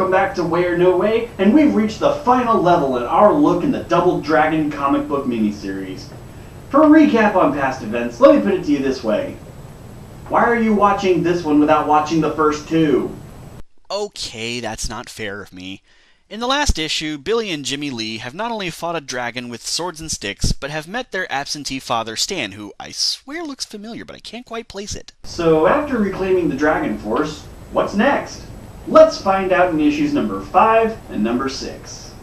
welcome back to Way or No Way, and we've reached the final level in our look in the Double Dragon comic book miniseries. For a recap on past events, let me put it to you this way. Why are you watching this one without watching the first two? Okay, that's not fair of me. In the last issue, Billy and Jimmy Lee have not only fought a dragon with swords and sticks, but have met their absentee father Stan, who I swear looks familiar, but I can't quite place it. So after reclaiming the Dragon Force, what's next? Let's find out in issues number 5 and number 6.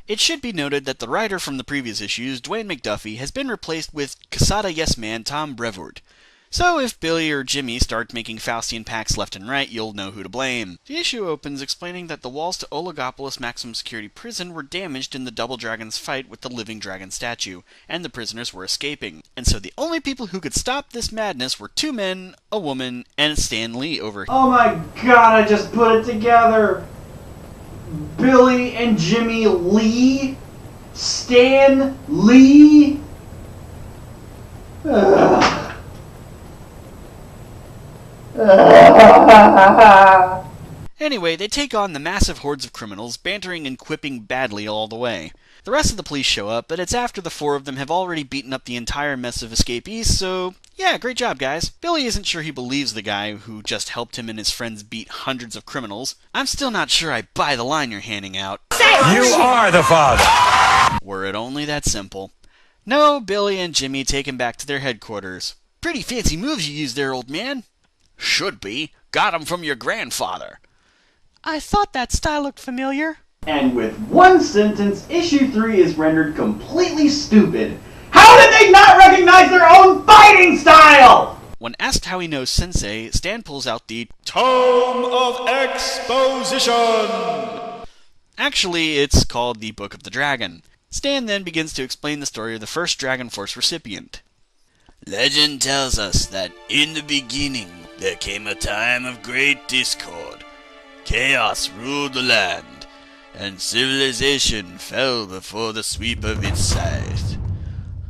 It should be noted that the writer from the previous issues, Dwayne McDuffie, has been replaced with Casada yes-man Tom Brevoort. So if Billy or Jimmy start making Faustian pacts left and right, you'll know who to blame. The issue opens explaining that the walls to Oligopolis Maximum Security Prison were damaged in the Double Dragon's fight with the living dragon statue, and the prisoners were escaping. And so the only people who could stop this madness were 2 men, a woman, and Stan Lee over here. Oh my god, I just put it together! Billy and Jimmy Lee? Stan Lee? Ugh. Anyway, they take on the massive hordes of criminals, bantering and quipping badly all the way. The rest of the police show up, but it's after the 4 of them have already beaten up the entire mess of escapees, so yeah, great job, guys. Billy isn't sure he believes the guy who just helped him and his friends beat hundreds of criminals. I'm still not sure I buy the line you're handing out. You are the father! Were it only that simple. No, Billy and Jimmy take him back to their headquarters. Pretty fancy moves you used there, old man. Should be. Got 'em from your grandfather. I thought that style looked familiar. And with one sentence, issue 3 is rendered completely stupid. How did they not recognize their own fighting style? When asked how he knows Sensei, Stan pulls out the Tome of Exposition. Actually, it's called the Book of the Dragon. Stan then begins to explain the story of the first Dragon Force recipient. Legend tells us that in the beginning there came a time of great discord. Chaos ruled the land, and civilization fell before the sweep of its scythe.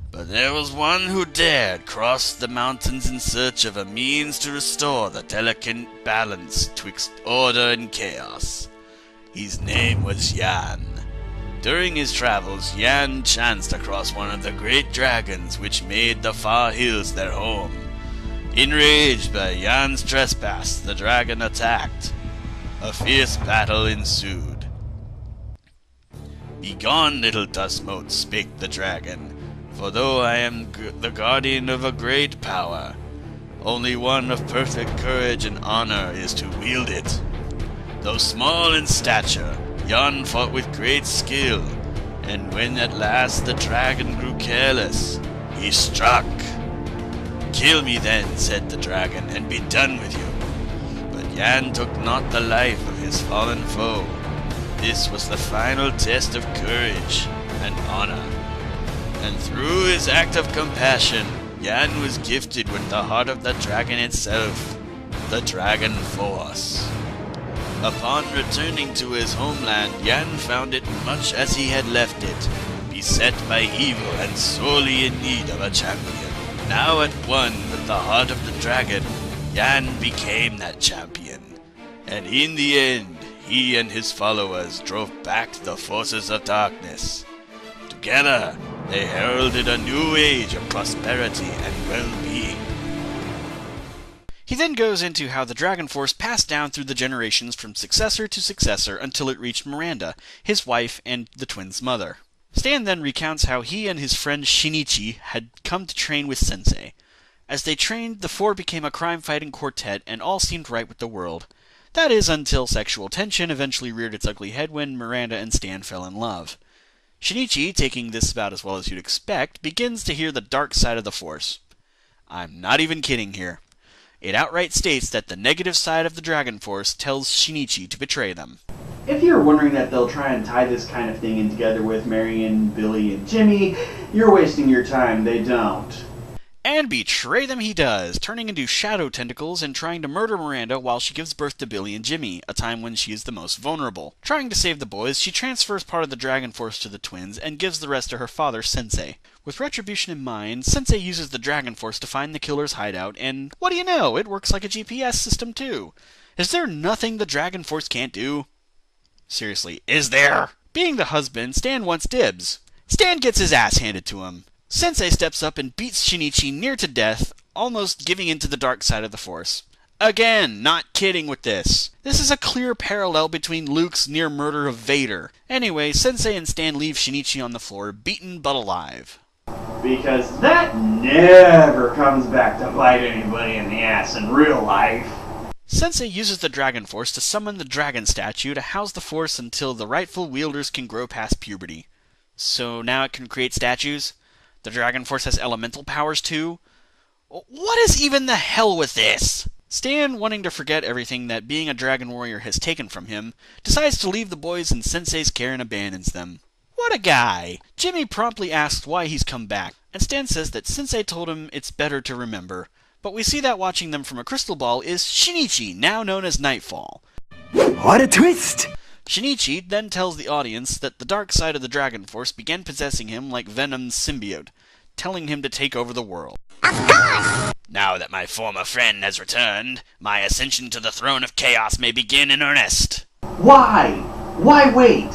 But there was one who dared cross the mountains in search of a means to restore the delicate balance twixt order and chaos. His name was Yan. During his travels, Yan chanced across one of the great dragons which made the far hills their home. Enraged by Yan's trespass, the dragon attacked. A fierce battle ensued. Begone, little dust mote, spake the dragon, for though I am the guardian of a great power, only one of perfect courage and honor is to wield it. Though small in stature, Yan fought with great skill, and when at last the dragon grew careless, he struck. Kill me then, said the dragon, and be done with you. But Yan took not the life of his fallen foe. This was the final test of courage and honor. And through his act of compassion, Yan was gifted with the heart of the dragon itself, the Dragon Force. Upon returning to his homeland, Yan found it much as he had left it, beset by evil and sorely in need of a champion. Now at one with the heart of the dragon, Yan became that champion. And in the end, he and his followers drove back the forces of darkness. Together, they heralded a new age of prosperity and well-being. He then goes into how the Dragon Force passed down through the generations from successor to successor until it reached Miranda, his wife, and the twins' mother. Stan then recounts how he and his friend Shinichi had come to train with Sensei. As they trained, the 4 became a crime-fighting quartet and all seemed right with the world. That is, until sexual tension eventually reared its ugly head when Miranda and Stan fell in love. Shinichi, taking this about as well as you'd expect, begins to hear the dark side of the Force. I'm not even kidding here. It outright states that the negative side of the Dragon Force tells Shinichi to betray them. If you're wondering that they'll try and tie this kind of thing in together with Marion, Billy, and Jimmy, you're wasting your time. They don't. And betray them he does, turning into shadow tentacles and trying to murder Miranda while she gives birth to Billy and Jimmy, a time when she is the most vulnerable. Trying to save the boys, she transfers part of the Dragon Force to the twins and gives the rest to her father, Sensei. With retribution in mind, Sensei uses the Dragon Force to find the killer's hideout, and what do you know, it works like a GPS system too. Is there nothing the Dragon Force can't do? Seriously, is there? Being the husband, Stan wants dibs. Stan gets his ass handed to him. Sensei steps up and beats Shinichi near to death, almost giving in to the dark side of the Force. Again, not kidding with this. This is a clear parallel between Luke's near murder of Vader. Anyway, Sensei and Stan leave Shinichi on the floor, beaten but alive. Because that never comes back to bite anybody in the ass in real life. Sensei uses the Dragon Force to summon the dragon statue to house the Force until the rightful wielders can grow past puberty. So now it can create statues? The Dragon Force has elemental powers too? What is even the hell with this? Stan, wanting to forget everything that being a dragon warrior has taken from him, decides to leave the boys in Sensei's care and abandons them. What a guy! Jimmy promptly asks why he's come back, and Stan says that Sensei told him it's better to remember. But we see that watching them from a crystal ball is Shinichi, now known as Nightfall. What a twist! Shinichi then tells the audience that the dark side of the Dragon Force began possessing him like Venom's symbiote, telling him to take over the world. Of course! Now that my former friend has returned, my ascension to the throne of chaos may begin in earnest. Why? Why wait?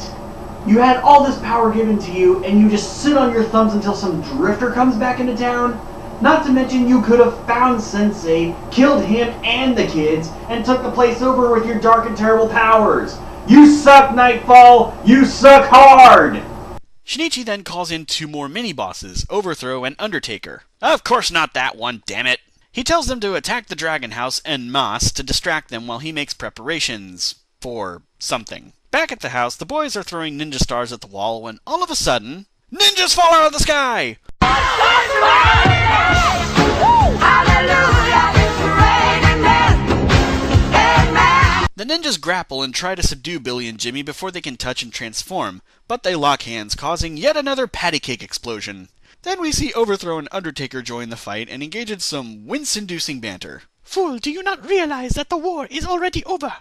You had all this power given to you, and you just sit on your thumbs until some drifter comes back into town? Not to mention you could have found Sensei, killed him and the kids, and took the place over with your dark and terrible powers. You suck, Nightfall! You suck hard! Shinichi then calls in two more mini-bosses, Overthrow and Undertaker. Of course not that one, damn it! He tells them to attack the Dragon House en masse to distract them while he makes preparations for something. Back at the house, the boys are throwing ninja stars at the wall when all of a sudden, ninjas fall out of the sky! The ninjas grapple and try to subdue Billy and Jimmy before they can touch and transform, but they lock hands, causing yet another patty cake explosion. Then we see Overthrow and Undertaker join the fight and engage in some wince-inducing banter. Fool, do you not realize that the war is already over?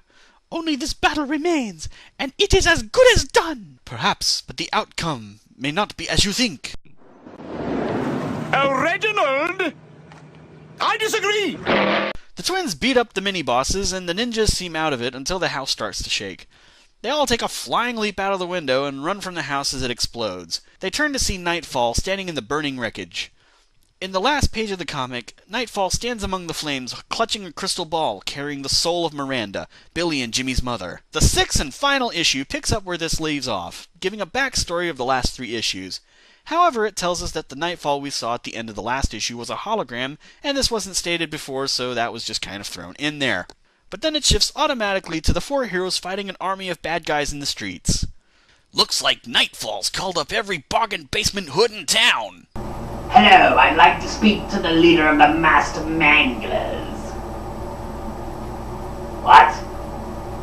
Only this battle remains, and it is as good as done! Perhaps, but the outcome may not be as you think. Reginald! I disagree! The twins beat up the mini-bosses, and the ninjas seem out of it until the house starts to shake. They all take a flying leap out of the window and run from the house as it explodes. They turn to see Nightfall standing in the burning wreckage. In the last page of the comic, Nightfall stands among the flames, clutching a crystal ball, carrying the soul of Miranda, Billy and Jimmy's mother. The sixth and final issue picks up where this leaves off, giving a backstory of the last 3 issues. However, it tells us that the Nightfall we saw at the end of the last issue was a hologram, and this wasn't stated before, so that was just kind of thrown in there. But then it shifts automatically to the 4 heroes fighting an army of bad guys in the streets. Looks like Nightfall's called up every bargain basement hood in town! Hello, I'd like to speak to the leader of the Master Manglers. What?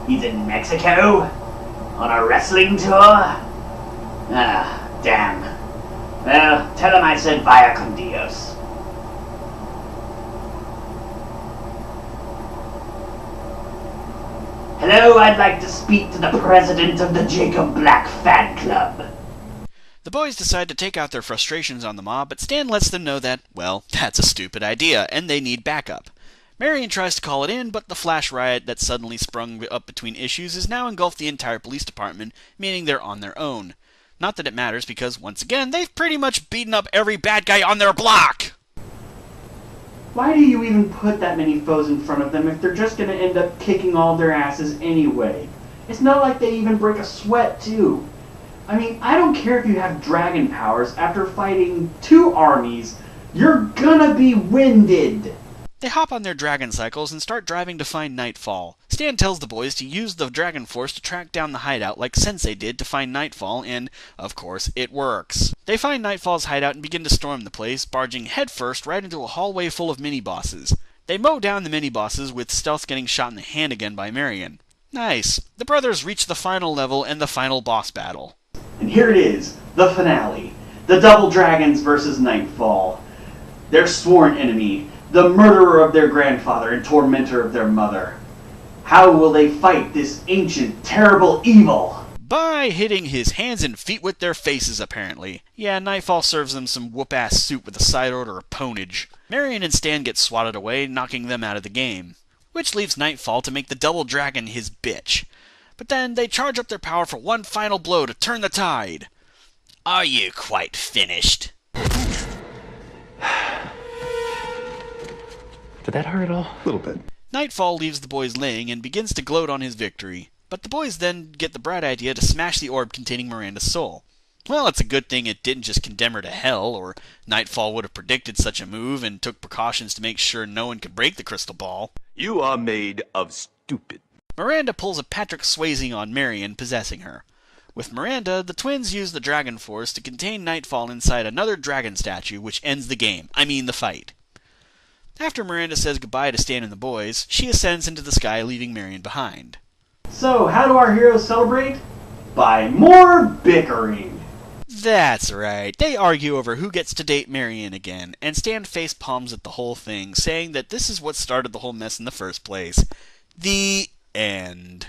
He's in Mexico? On a wrestling tour? Ah, damn. Well, tell him I said vaya con Dios. Hello, I'd like to speak to the president of the Jacob Black Fan Club. The boys decide to take out their frustrations on the mob, but Stan lets them know that, well, that's a stupid idea, and they need backup. Marion tries to call it in, but the flash riot that suddenly sprung up between issues has now engulfed the entire police department, meaning they're on their own. Not that it matters, because, once again, they've pretty much beaten up every bad guy on their block! Why do you even put that many foes in front of them if they're just going to end up kicking all their asses anyway? It's not like they even break a sweat, too. I mean, I don't care if you have dragon powers. After fighting 2 armies, you're gonna be winded. They hop on their dragon cycles and start driving to find Nightfall. Stan tells the boys to use the Dragon Force to track down the hideout like Sensei did to find Nightfall, and, of course, it works. They find Nightfall's hideout and begin to storm the place, barging headfirst right into a hallway full of mini-bosses. They mow down the mini-bosses, with Stealth getting shot in the hand again by Marion. Nice. The brothers reach the final level and the final boss battle. And here it is, the finale. The Double Dragons versus Nightfall. Their sworn enemy, the murderer of their grandfather and tormentor of their mother. How will they fight this ancient, terrible evil? By hitting his hands and feet with their faces, apparently. Yeah, Nightfall serves them some whoop-ass soup with a side order of ponage. Marion and Stan get swatted away, knocking them out of the game. Which leaves Nightfall to make the Double Dragon his bitch. but then they charge up their power for one final blow to turn the tide. Are you quite finished? Did that hurt at all? A little bit. Nightfall leaves the boys laying and begins to gloat on his victory, but the boys then get the bright idea to smash the orb containing Miranda's soul. Well, it's a good thing it didn't just condemn her to hell, or Nightfall would have predicted such a move and took precautions to make sure no one could break the crystal ball. You are made of stupid. Miranda pulls a Patrick Swayze on Marion, possessing her. With Miranda, the twins use the Dragon Force to contain Nightfall inside another dragon statue, which ends the game. I mean the fight. After Miranda says goodbye to Stan and the boys, she ascends into the sky, leaving Marion behind. So, how do our heroes celebrate? By more bickering. That's right. They argue over who gets to date Marion again, and Stan face palms at the whole thing, saying that this is what started the whole mess in the first place. The end.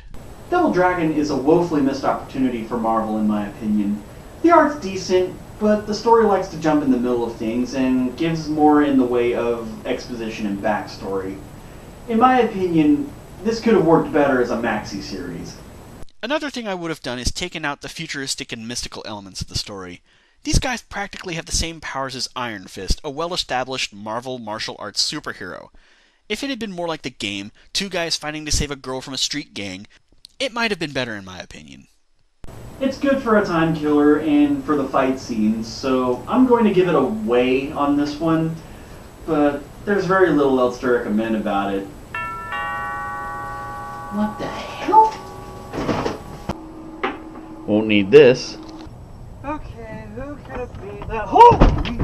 Double Dragon is a woefully missed opportunity for Marvel, in my opinion. The art's decent, but the story likes to jump in the middle of things and gives more in the way of exposition and backstory. In my opinion, this could have worked better as a maxi series. Another thing I would have done is taken out the futuristic and mystical elements of the story. These guys practically have the same powers as Iron Fist, a well-established Marvel martial arts superhero. If it had been more like the game, two guys fighting to save a girl from a street gang, it might have been better in my opinion. It's good for a time killer and for the fight scenes, so I'm going to give it a way on this one, but there's very little else to recommend about it. What the hell? Won't need this. Okay, who could it be that... Holy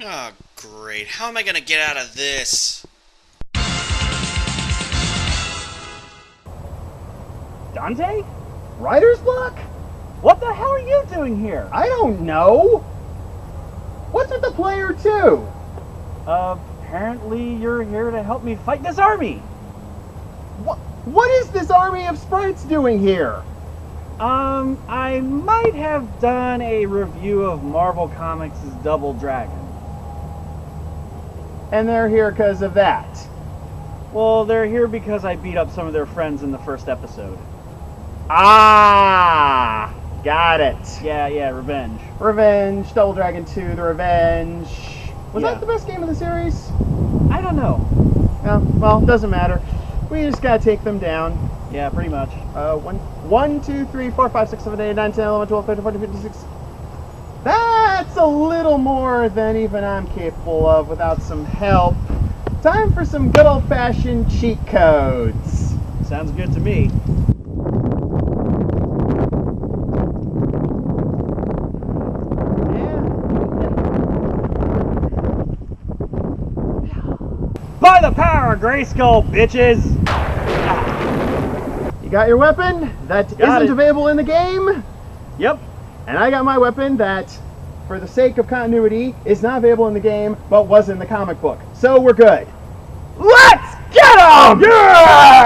Oh, great. How am I gonna get out of this? Dante? Writer's block? What the hell are you doing here? I don't know. What's with the player too? Apparently you're here to help me fight this army. What is this army of sprites doing here? I might have done a review of Marvel Comics' Double Dragon. And they're here because of that. Well, they're here because I beat up some of their friends in the first episode. Ah, got it. Yeah, revenge. Revenge, Double Dragon 2, The Revenge. Was Yeah. that the best game of the series? I don't know. No, well, doesn't matter. We just gotta take them down. Yeah, pretty much. 1, 2, 3, 4, 5, 6, 7, 8, 9, 10, 11, 12, 13, 14, 15, 16. That's a little more than even I'm capable of without some help. Time for some good old-fashioned cheat codes. Sounds good to me. By the power of Grayskull, bitches! You got your weapon that Got isn't it. available in the game? Yep. And I got my weapon that, for the sake of continuity, is not available in the game, but was in the comic book. So we're good. Let's get 'em! Yeah!